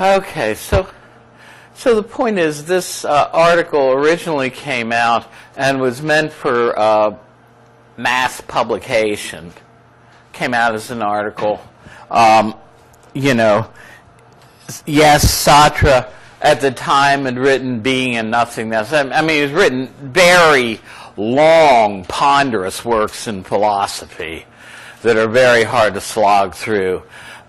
Okay, so the point is, this article originally came out and was meant for mass publication. Came out as an article. You know, yes, Sartre at the time had written Being and Nothingness. I mean, he's written very long, ponderous works in philosophy that are very hard to slog through.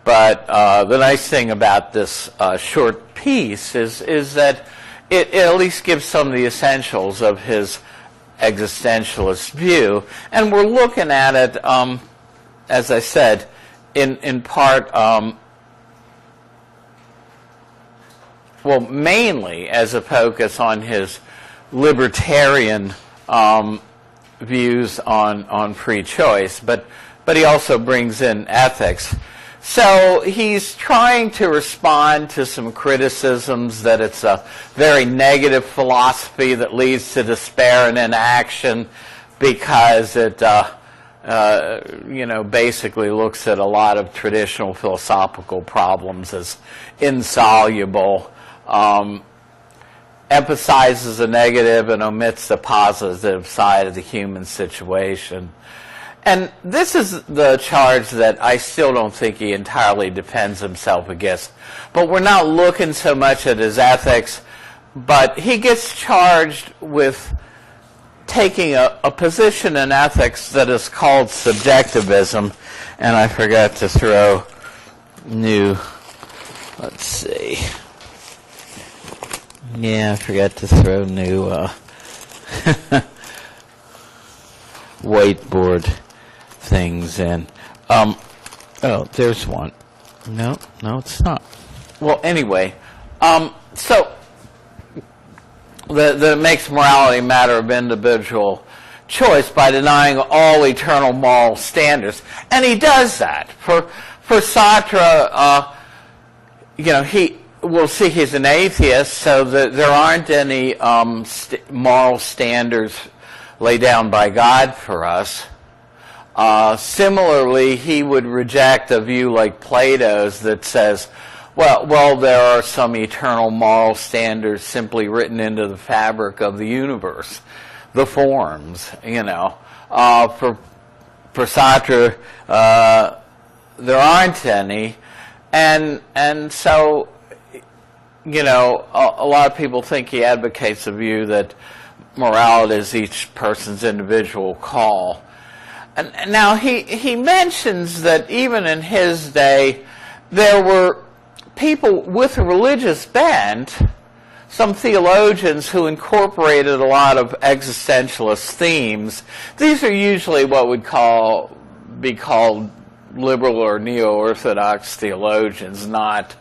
But the nice thing about this short piece is that it at least gives some of the essentials of his existentialist view. And we're looking at it, as I said, in part, well, mainly as a focus on his libertarian views on free choice, but he also brings in ethics. So he's trying to respond to some criticisms that it's a very negative philosophy that leads to despair and inaction because it, you know, basically looks at a lot of traditional philosophical problems as insoluble, emphasizes the negative and omits the positive side of the human situation. And this is the charge that I still don't think he entirely defends himself against. But we're not looking so much at his ethics, but he gets charged with taking a position in ethics that is called subjectivism. And I forgot to throw new, let's see. Yeah, I forgot to throw new whiteboard things in. Oh, there's one. No, it's not. Well, anyway, so that makes morality a matter of individual choice by denying all eternal moral standards, and he does that. For Sartre, you know, we'll see he's an atheist, so that there aren't any moral standards laid down by God for us. Similarly, he would reject a view like Plato's that says, well, there are some eternal moral standards simply written into the fabric of the universe, the forms, you know. For Sartre, there aren't any, and so, you know, a lot of people think he advocates a view that morality is each person's individual call. And now he mentions that even in his day, there were people with a religious bent, some theologians who incorporated a lot of existentialist themes. These are usually what would be called liberal or neo-orthodox theologians, not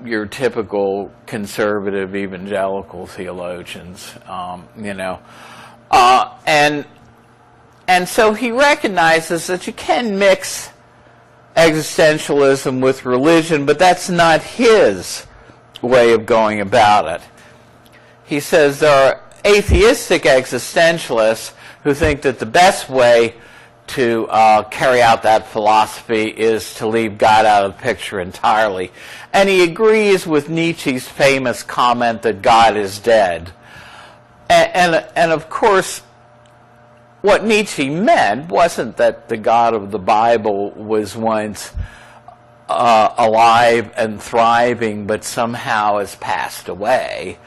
your typical conservative evangelical theologians, you know. And so he recognizes that you can mix existentialism with religion, but that's not his way of going about it. He says there are atheistic existentialists who think that the best way to carry out that philosophy is to leave God out of the picture entirely. And he agrees with Nietzsche's famous comment that God is dead. And of course, what Nietzsche meant wasn't that the God of the Bible was once alive and thriving, but somehow has passed away.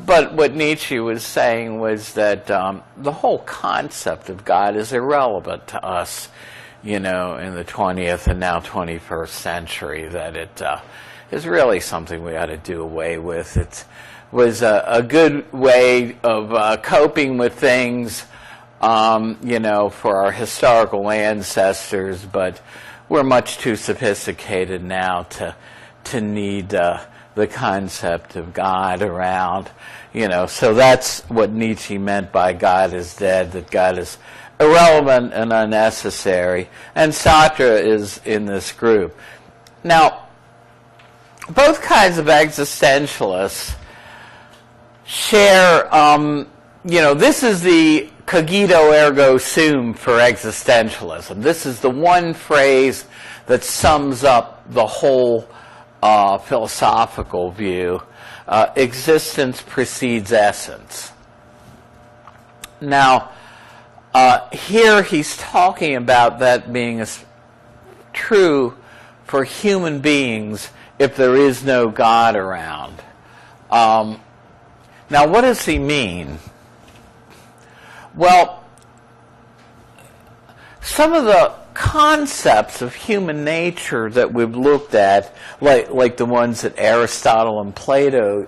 But what Nietzsche was saying was that the whole concept of God is irrelevant to us, you know, in the 20th and now 21st century, that it is really something we ought to do away with. It was a good way of coping with things, you know, for our historical ancestors, but we're much too sophisticated now to need the concept of God around, you know. So that's what Nietzsche meant by God is dead, that God is irrelevant and unnecessary. And Sartre is in this group. Now, both kinds of existentialists share, you know, this is the cogito ergo sum for existentialism. This is the one phrase that sums up the whole philosophical view, existence precedes essence. Now, here he's talking about that being true for human beings if there is no God around. Now, what does he mean? Well, some of the concepts of human nature that we've looked at, like the ones that Aristotle and Plato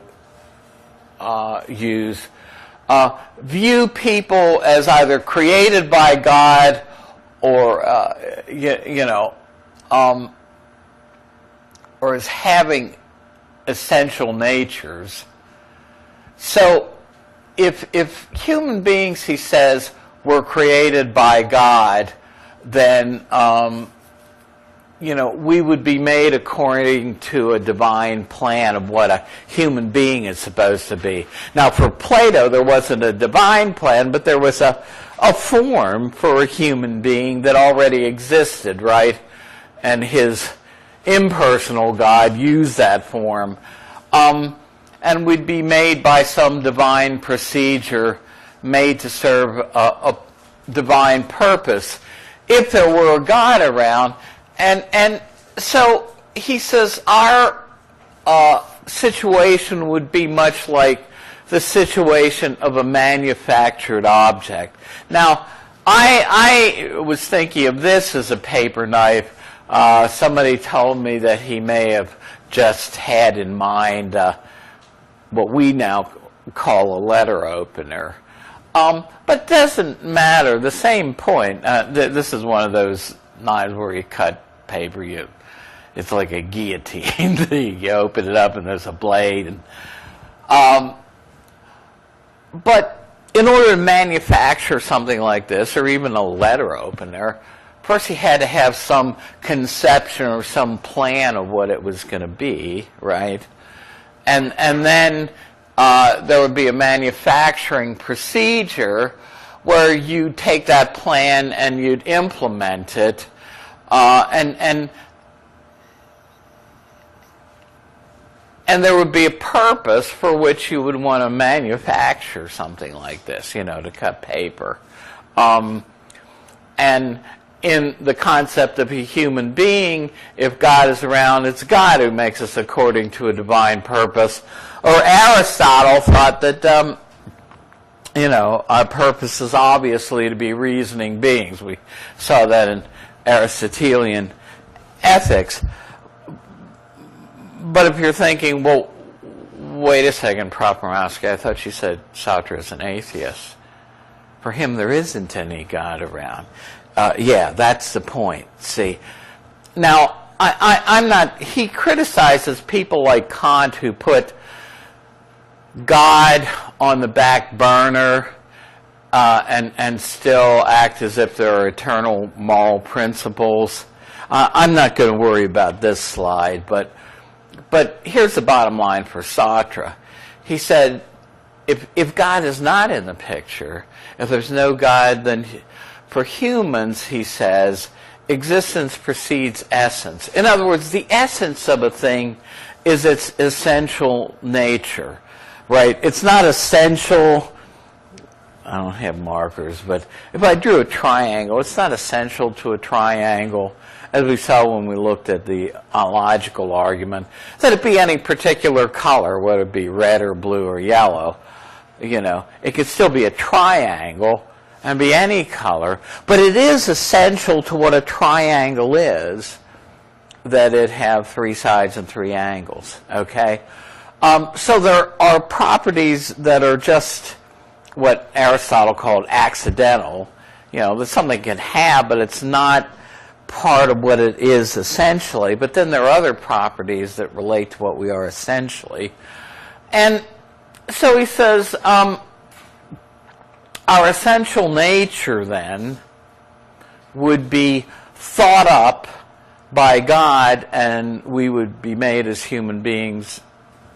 use, view people as either created by God or, or as having essential natures. So, if human beings, he says, were created by God, then, we would be made according to a divine plan of what a human being is supposed to be. Now, for Plato, there wasn't a divine plan, but there was a form for a human being that already existed, right? And his impersonal God used that form. And we'd be made by some divine procedure, made to serve a divine purpose, if there were a God around. And so he says our situation would be much like the situation of a manufactured object. Now, I was thinking of this as a paper knife. Somebody told me that he may have just had in mind what we now call a letter opener. But it doesn't matter. The same point. This is one of those knives where you cut paper. It's like a guillotine. You open it up and there's a blade. But in order to manufacture something like this, or even a letter opener, first he had to have some conception or some plan of what it was going to be, right? And then there would be a manufacturing procedure where you take that plan and you'd implement it, and there would be a purpose for which you would want to manufacture something like this, to cut paper. And in the concept of a human being, if God is around, it's God who makes us according to a divine purpose. Or Aristotle thought that, our purpose is obviously to be reasoning beings. We saw that in Aristotelian ethics. But if you're thinking, well, wait a second, Properowski, I thought you said Sartre is an atheist. For him, there isn't any God around. Yeah, that's the point. See, now I'm not. He criticizes people like Kant who put God on the back burner and still act as if there are eternal moral principles. I'm not going to worry about this slide, but here's the bottom line for Sartre. He said, if God is not in the picture, if there's no God, then for humans, he says, existence precedes essence. In other words, the essence of a thing is its essential nature, right? It's not essential. I don't have markers, but if I drew a triangle, it's not essential to a triangle, as we saw when we looked at the logical argument, that it be any particular color, whether it be red or blue or yellow. It could still be a triangle and be any color, but it is essential to what a triangle is that it have three sides and three angles, okay? So there are properties that are just what Aristotle called accidental, that something can have, but it's not part of what it is essentially. But then there are other properties that relate to what we are essentially. And so he says, our essential nature, then, would be thought up by God, and we would be made as human beings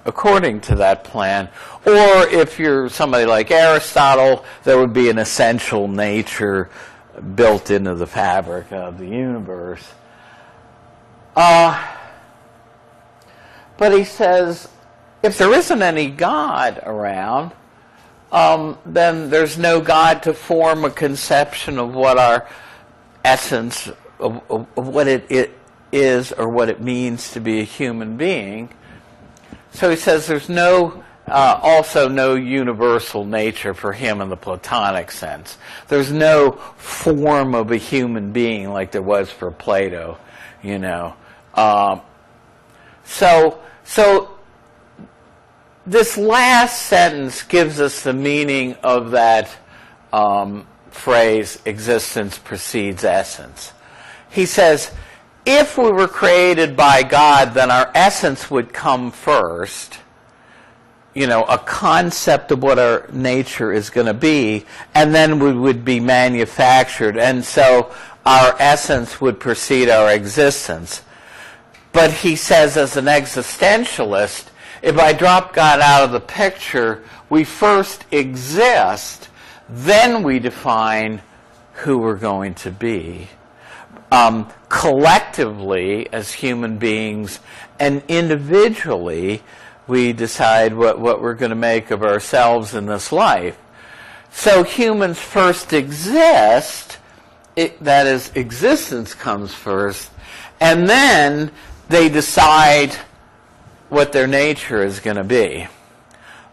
according to that plan. Or if you're somebody like Aristotle, there would be an essential nature built into the fabric of the universe. But he says, if there isn't any God around, then there's no God to form a conception of what our essence, of what it is or what it means to be a human being. So he says there's also no universal nature for him in the Platonic sense. There's no form of a human being like there was for Plato, you know. So this last sentence gives us the meaning of that phrase, existence precedes essence. He says, if we were created by God, then our essence would come first, you know, a concept of what our nature is going to be, and then we would be manufactured, and so our essence would precede our existence. But he says, as an existentialist, if I drop God out of the picture, we first exist, then we define who we're going to be. Collectively, as human beings, and individually, we decide what we're going to make of ourselves in this life. So humans first exist, that is, existence comes first, and then they decide what their nature is going to be.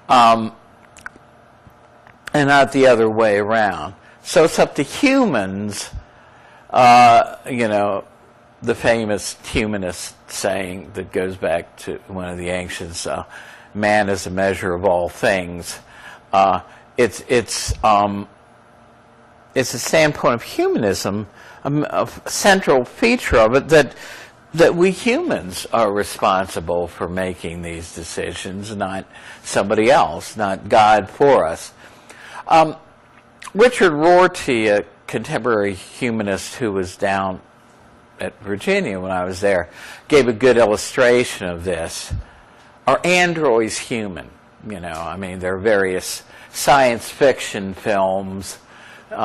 And not the other way around. So it's up to humans, you know, the famous humanist saying that goes back to one of the ancients, man is a measure of all things. It's a standpoint of humanism, a central feature of it, that we humans are responsible for making these decisions, not somebody else, not God for us. Richard Rorty, a contemporary humanist who was down at Virginia when I was there, gave a good illustration of this. Are androids human? You know, I mean, there are various science fiction films, you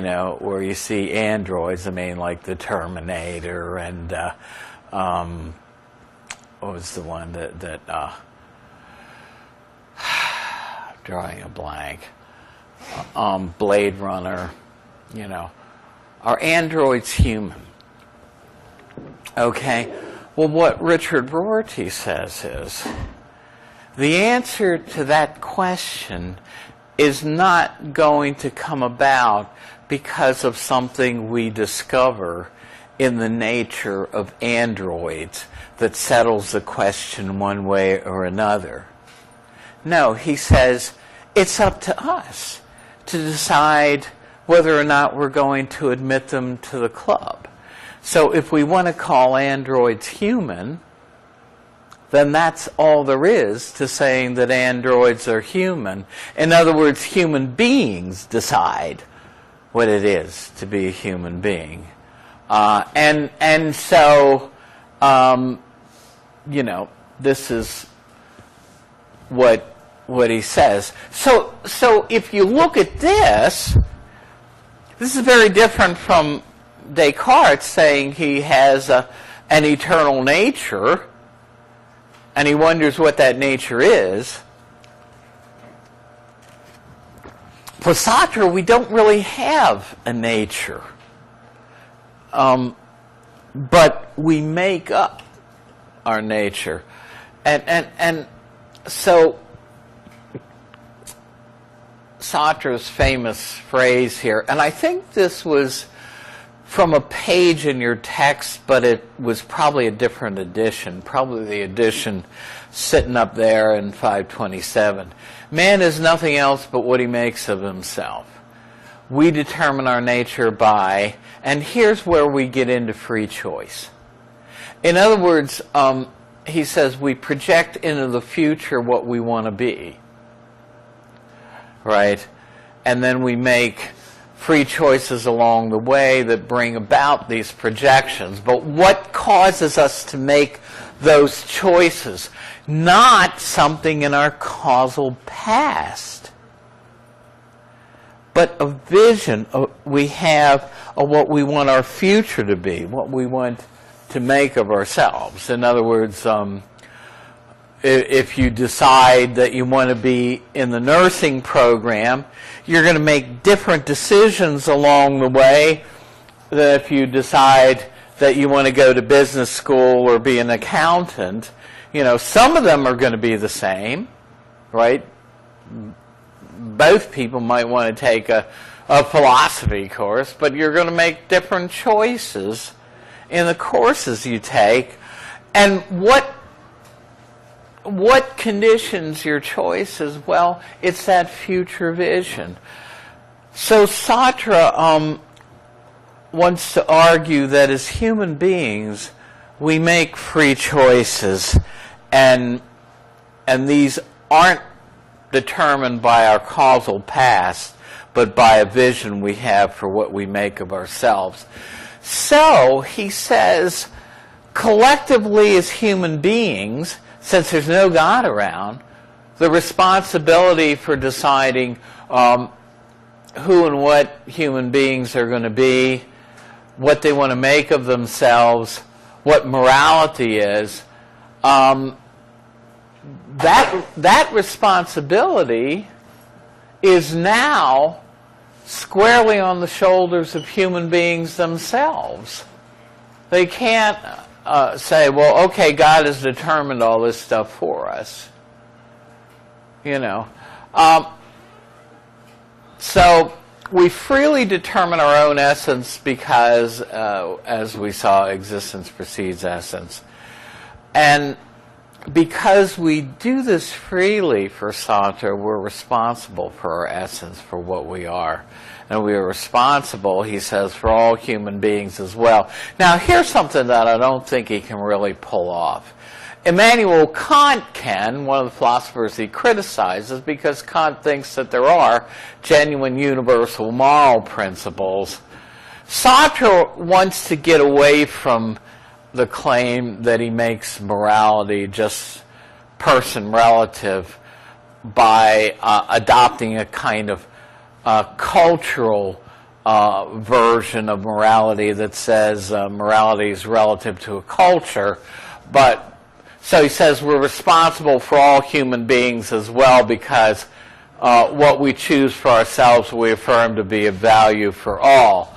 know, where you see androids. I mean, like the Terminator and what was the one that drawing a blank. Blade Runner, you know. Are androids human? Okay. Well, what Richard Rorty says is, the answer to that question is not going to come about because of something we discover in the nature of androids that settles the question one way or another. No, he says, it's up to us to decide whether or not we're going to admit them to the club. So if we want to call androids human, then that's all there is to saying that androids are human. In other words, human beings decide what it is to be a human being. And so, you know, this is what he says. So if you look at this is very different from Descartes saying he has an eternal nature, and he wonders what that nature is. For Sartre, we don't really have a nature, but we make up our nature, and so Sartre's famous phrase here, and I think this was from a page in your text, but it was probably a different edition, probably the edition sitting up there in 527. Man is nothing else but what he makes of himself. We determine our nature by, and here's where we get into free choice. In other words, he says we project into the future what we want to be, right? And then we make free choices along the way that bring about these projections. But what causes us to make those choices? Not something in our causal past, but a vision we have of what we want our future to be, what we want to make of ourselves. In other words, if you decide that you want to be in the nursing program, you're going to make different decisions along the way than if you decide that you want to go to business school or be an accountant. You know, some of them are going to be the same, right? Both people might want to take a philosophy course, but you're going to make different choices in the courses you take. And what conditions your choices? Well, it's that future vision. So Sartre wants to argue that as human beings, we make free choices, and these aren't determined by our causal past, but by a vision we have for what we make of ourselves. So, he says, collectively as human beings, since there's no God around, the responsibility for deciding who and what human beings are going to be, what they want to make of themselves, what morality is, that responsibility is now squarely on the shoulders of human beings themselves. They can't say, well, okay, God has determined all this stuff for us. You know. So we freely determine our own essence because, as we saw, existence precedes essence. And because we do this freely for Sartre, we're responsible for our essence, for what we are. And we are responsible, he says, for all human beings as well. Now, here's something that I don't think he can really pull off. Immanuel Kant can, one of the philosophers he criticizes, because Kant thinks that there are genuine universal moral principles. Sartre wants to get away from the claim that he makes morality just person relative by adopting a kind of cultural version of morality that says morality is relative to a culture. But so he says we're responsible for all human beings as well, because what we choose for ourselves we affirm to be of value for all.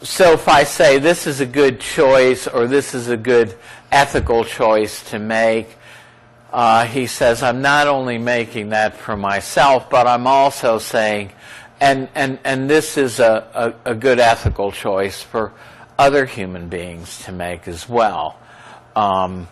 So if I say this is a good choice or this is a good ethical choice to make, he says I'm not only making that for myself, but I'm also saying, and this is a good ethical choice for other human beings to make as well. I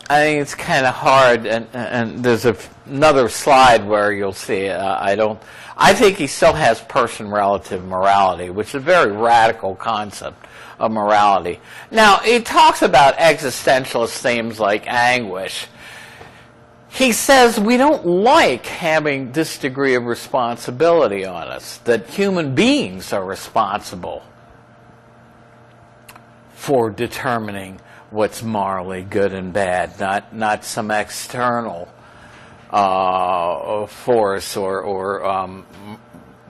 think it's kind of hard, and there's another slide where you'll see. I think he still has person-relative morality, which is a very radical concept of morality. Now, he talks about existentialist themes like anguish. He says we don't like having this degree of responsibility on us, that human beings are responsible for determining what's morally good and bad, not some external force or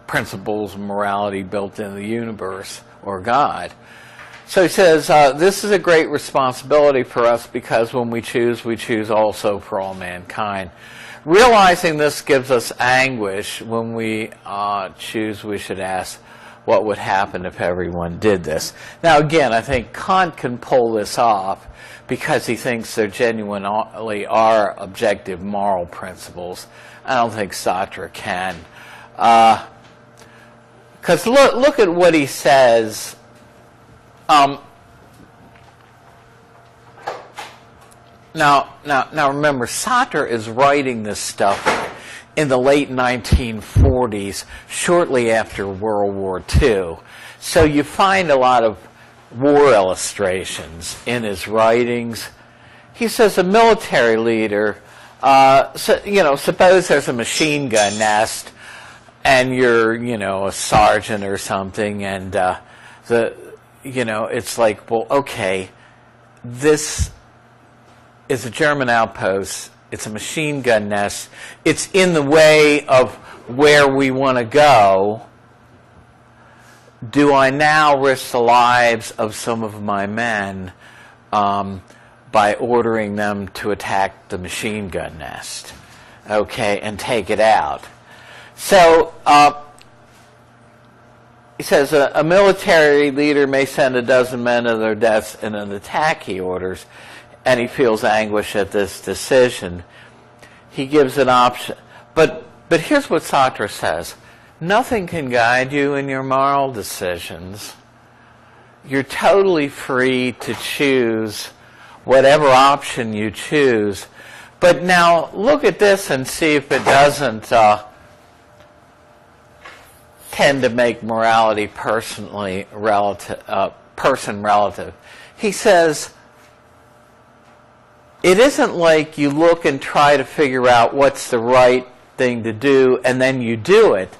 principles of morality built in the universe or God. So he says this is a great responsibility for us because when we choose also for all mankind. Realizing this gives us anguish. When we choose, we should ask, what would happen if everyone did this? Now again, I think Kant can pull this off because he thinks there genuinely are objective moral principles. I don't think Sartre can. Because look at what he says. Now remember, Sartre is writing this stuff in the late 1940s, shortly after World War II. So you find a lot of war illustrations in his writings. He says a military leader, suppose there's a machine gun nest and you're, a sergeant or something, and it's like, well, okay, this is a German outpost. It's a machine gun nest. It's in the way of where we want to go. Do I now risk the lives of some of my men by ordering them to attack the machine gun nest, okay, and take it out. So he says a military leader may send a dozen men to their deaths in an attack he orders, and he feels anguish at this decision. He gives an option. But here's what Sartre says. Nothing can guide you in your moral decisions. You're totally free to choose whatever option you choose. But now look at this and see if it doesn't tend to make morality person relative. He says, it isn't like you look and try to figure out what's the right thing to do and then you do it.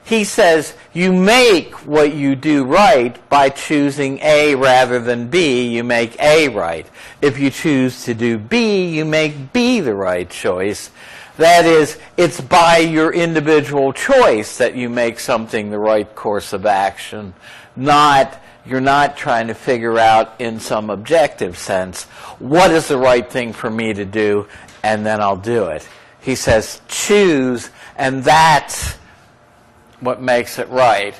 He says you make what you do right by choosing A rather than B. You make A right. If you choose to do B, you make B the right choice. That is, it's by your individual choice that you make something the right course of action. You're not trying to figure out in some objective sense, what is the right thing for me to do, and then I'll do it. He says, choose, and that's what makes it right.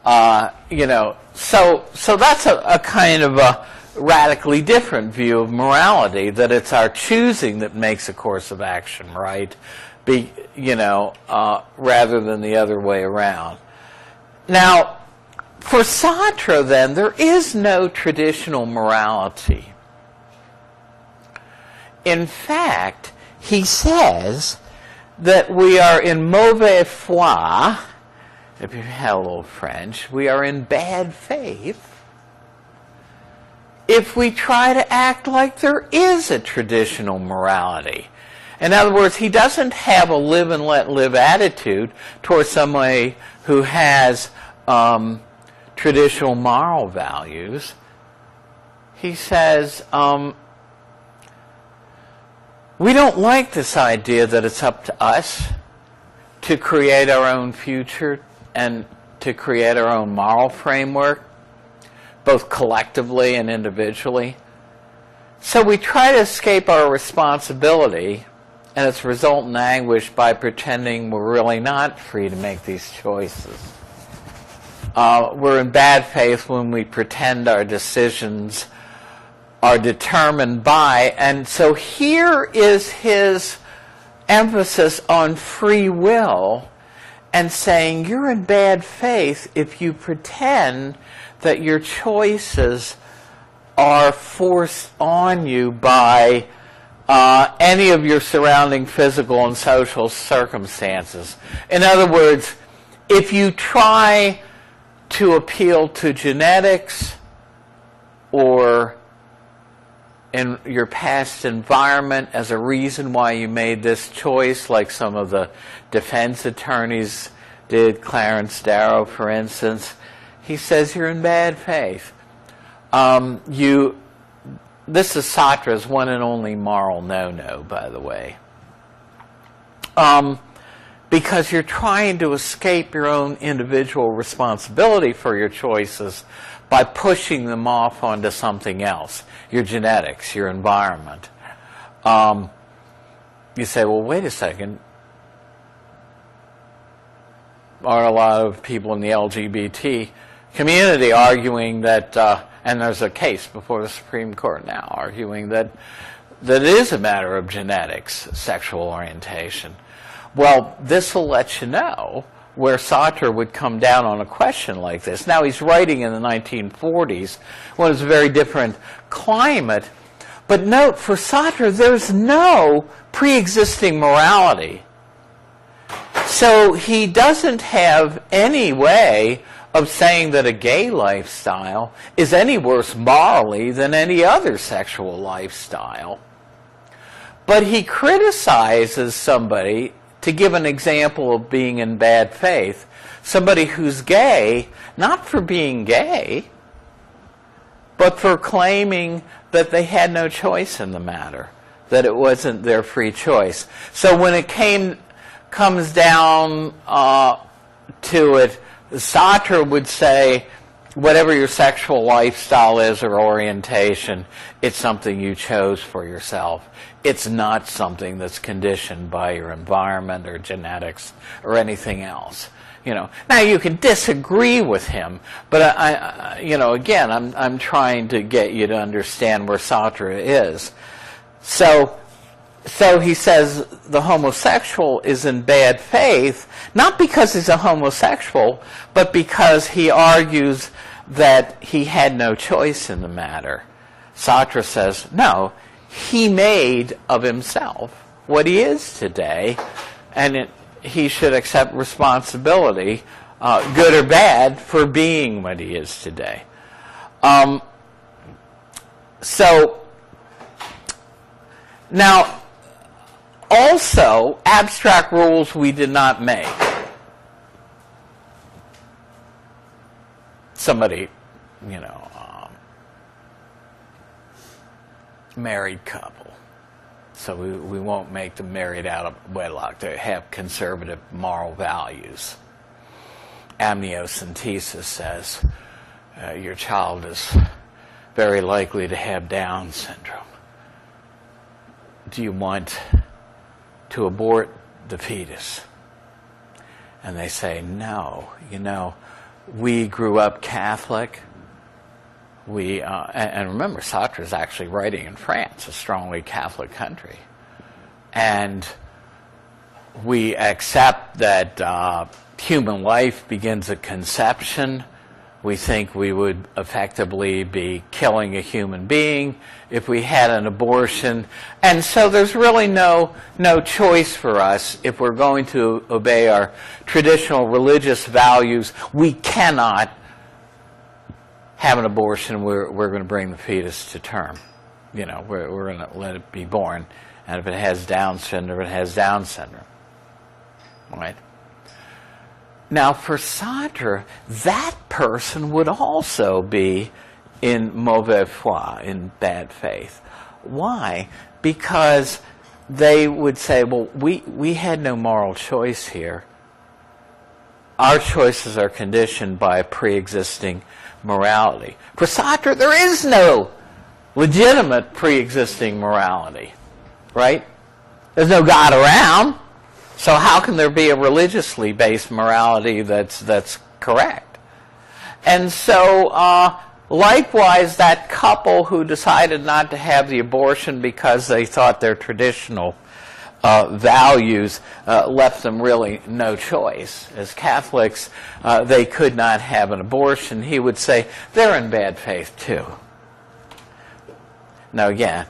So that's a kind of a radically different view of morality, that it's our choosing that makes a course of action right, rather than the other way around. Now, for Sartre, then, there is no traditional morality. In fact, he says that we are in mauvaise foi, if you have a little French, we are in bad faith if we try to act like there is a traditional morality. In other words, he doesn't have a live and let live attitude towards somebody who has traditional moral values. He says, we don't like this idea that it's up to us to create our own future and to create our own moral framework, both collectively and individually. So we try to escape our responsibility and its resultant anguish by pretending we're really not free to make these choices. We're in bad faith when we pretend our decisions are determined by, and so here is his emphasis on free will and saying you're in bad faith if you pretend that your choices are forced on you by any of your surrounding physical and social circumstances. In other words, if you try to appeal to genetics or in your past environment as a reason why you made this choice, like some of the defense attorneys did, Clarence Darrow, for instance, he says you're in bad faith. This is Sartre's one and only moral no-no, by the way. Because you're trying to escape your own individual responsibility for your choices by pushing them off onto something else, your genetics, your environment. You say, well, wait a second. Are a lot of people in the LGBT community arguing that, and there's a case before the Supreme Court now arguing that it is a matter of genetics, sexual orientation. Well, this will let you know where Sartre would come down on a question like this. Now, he's writing in the 1940s when it was a very different climate. But note, for Sartre, there's no pre-existing morality. So he doesn't have any way of saying that a gay lifestyle is any worse morally than any other sexual lifestyle. But he criticizes somebody, to give an example of being in bad faith, somebody who's gay, not for being gay, but for claiming that they had no choice in the matter, that it wasn't their free choice. So when it comes down to it, Sartre would say, whatever your sexual lifestyle is or orientation, it's something you chose for yourself. It's not something that's conditioned by your environment or genetics or anything else. Now you can disagree with him, but again, I'm trying to get you to understand where Sartre is. So he says the homosexual is in bad faith, not because he's a homosexual, but because he argues that he had no choice in the matter. Sartre says, no, he made of himself what he is today, and he should accept responsibility, good or bad, for being what he is today. Now, also, abstract rules we did not make. Somebody, married couple. So we won't make them married out of wedlock. They have conservative moral values. Amniocentesis says your child is very likely to have Down syndrome. Do you want to abort the fetus? And they say, no. We grew up Catholic. And remember, Sartre is actually writing in France, a strongly Catholic country. And we accept that human life begins at conception. We think we would effectively be killing a human being if we had an abortion. And so there's really no choice for us if we're going to obey our traditional religious values. We cannot have an abortion. We're going to bring the fetus to term. We're going to let it be born. And if it has Down syndrome, it has Down syndrome. Right? Now, for Sartre, that person would also be in mauvaise foi, in bad faith. Why? Because they would say, well, we had no moral choice here. Our choices are conditioned by a pre-existing morality. For Sartre, there is no legitimate pre-existing morality, right? There's no God around, so how can there be a religiously based morality that's correct? And so, likewise, that couple who decided not to have the abortion because they thought their traditional values left them really no choice. As Catholics, they could not have an abortion. He would say they're in bad faith too. Now again,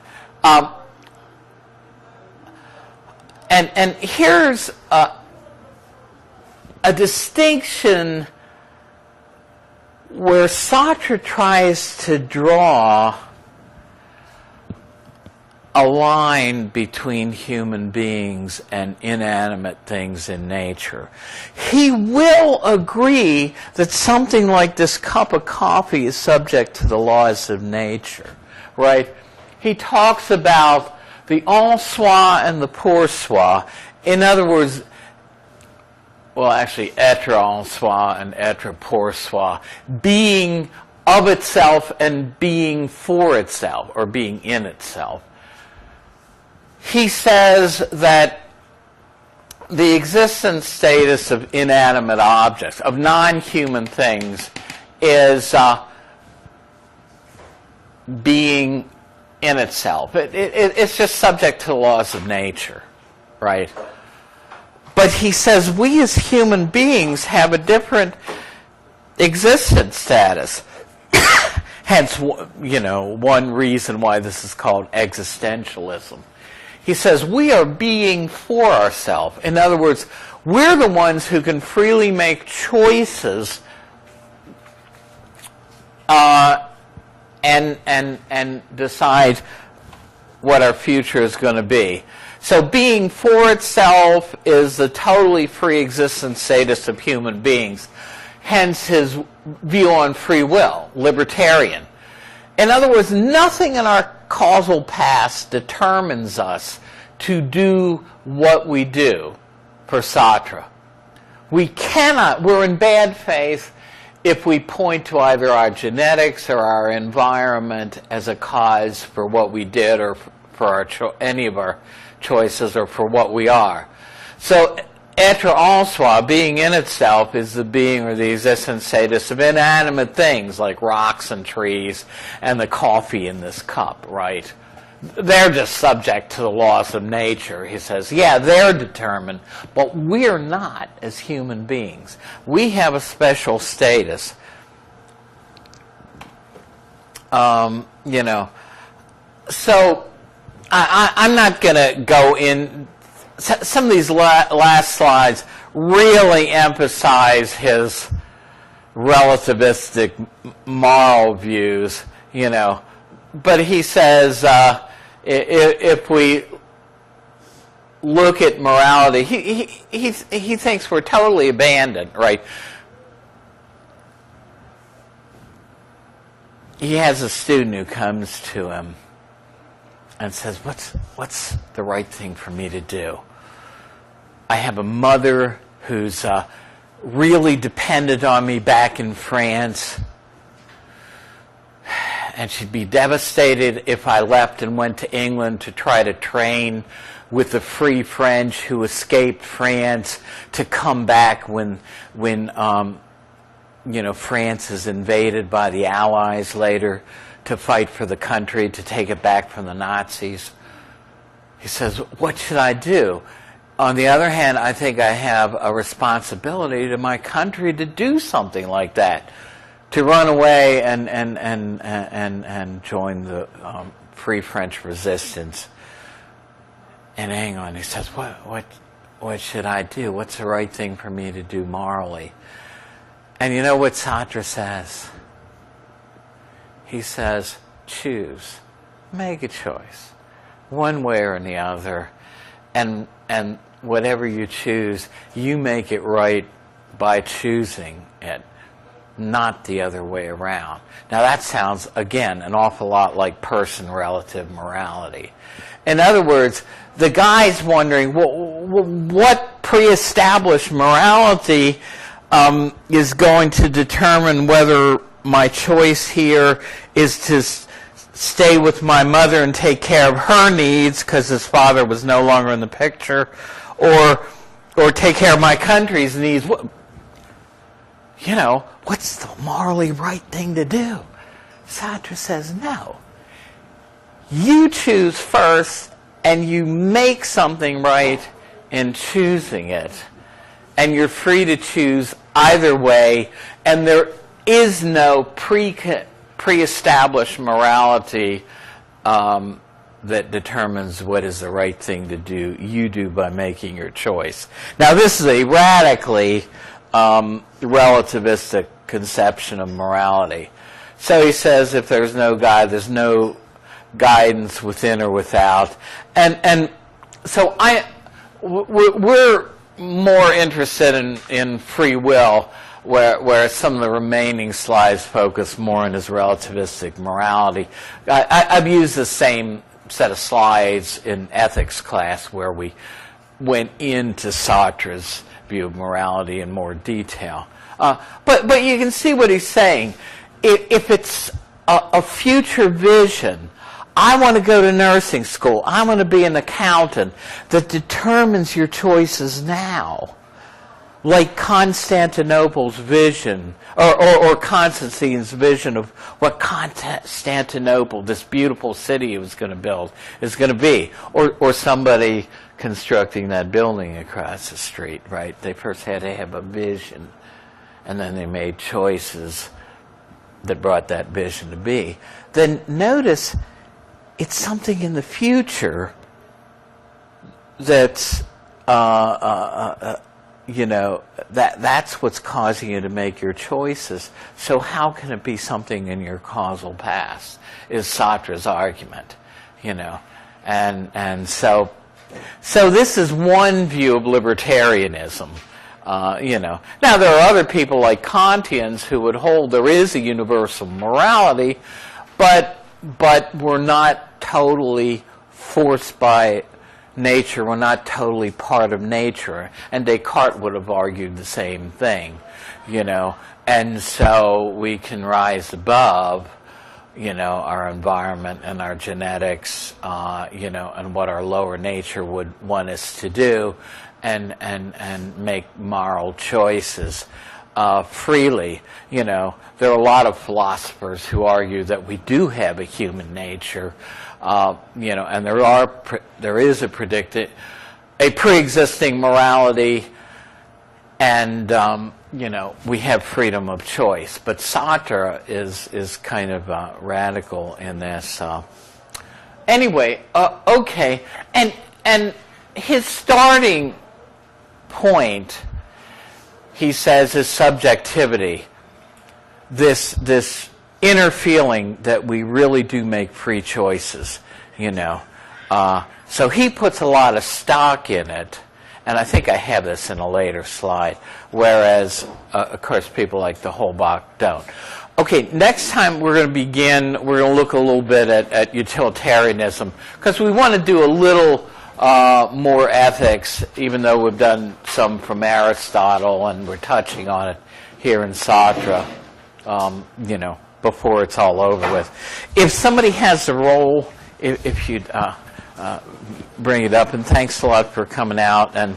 and here's a distinction where Sartre tries to draw a line between human beings and inanimate things in nature. He will agree that something like this cup of coffee is subject to the laws of nature, right? He talks about the en soi and the pour soi. In other words, well, actually, être en soi and être pour soi, being of itself and being for itself, or being in itself. He says that the existence status of inanimate objects, of non-human things, is being in itself. It's just subject to the laws of nature, right? But he says we as human beings have a different existence status. Hence, one reason why this is called existentialism. He says we are being for ourselves. In other words, we're the ones who can freely make choices and decide what our future is going to be. So being for itself is the totally free existence status of human beings. Hence his view on free will, libertarian. In other words, nothing in our causal past determines us to do what we do, for Sartre. We cannot, we're in bad faith if we point to either our genetics or our environment as a cause for what we did or for our any of our choices or for what we are. So, etre en soi, being in itself, is the being or the existence status of inanimate things like rocks and trees and the coffee in this cup, right? They're just subject to the laws of nature. He says, yeah, they're determined, but we're not as human beings. We have a special status. You know, so I'm not going to go in. Some of these last slides really emphasize his relativistic moral views, you know. But he says if we look at morality, he thinks we're totally abandoned, right? He has a student who comes to him and says, what's the right thing for me to do? I have a mother who's really dependent on me back in France, and she'd be devastated if I left and went to England to try to train with the Free French who escaped France to come back when you know, France is invaded by the Allies later, to fight for the country, to take it back from the Nazis. He says, what should I do? On the other hand, I think I have a responsibility to my country to do something like that, to run away and join the Free French resistance. And hang on, he says, what should I do? What's the right thing for me to do morally? And you know what Sartre says? He says, choose. Make a choice. One way or the other. And whatever you choose, you make it right by choosing it, not the other way around. Now that sounds, again, an awful lot like person-relative morality. In other words, the guy's wondering, what pre-established morality is going to determine whether my choice here is to stay with my mother and take care of her needs because his father was no longer in the picture, or take care of my country's needs. You know, what's the morally right thing to do? Sartre says no. You choose first, and you make something right in choosing it. And you're free to choose either way, and there is no pre-established morality that determines what is the right thing to do. You do by making your choice. Now, this is a radically relativistic conception of morality. So he says if there's no God, there's no guidance within or without. And so we're more interested in free will, where some of the remaining slides focus more on his relativistic morality. I've used the same set of slides in ethics class where we went into Sartre's view of morality in more detail. But you can see what he's saying. If it's a future vision, I want to go to nursing school, I want to be an accountant, that determines your choices now. Like Constantinople's vision, or Constantine's vision of what Constantinople, this beautiful city he was going to build, is going to be. Or somebody constructing that building across the street, right? They first had to have a vision, and then they made choices that brought that vision to be. Then notice it's something in the future that's, you know, that's what's causing you to make your choices. So how can it be something in your causal past, is Sartre's argument, you know. And so this is one view of libertarianism, you know. Now there are other people like Kantians who would hold there is a universal morality, but we're not totally forced by nature, we're not totally part of nature. And Descartes would have argued the same thing, you know. And so we can rise above, you know, our environment and our genetics, you know, and what our lower nature would want us to do, and make moral choices freely. You know, there are a lot of philosophers who argue that we do have a human nature, you know, and there is a pre-existing morality, and you know, we have freedom of choice. But Sartre is kind of radical in this. Anyway, okay, and his starting point, he says, is subjectivity. This inner feeling that we really do make free choices, you know. So he puts a lot of stock in it. And I think I have this in a later slide, whereas, of course, people like the Holbach don't. Okay, next time we're going to look a little bit at utilitarianism, because we want to do a little more ethics, even though we've done some from Aristotle, and we're touching on it here in Sartre, you know, before it's all over with. If somebody has a role, if you'd bring it up, and thanks a lot for coming out, and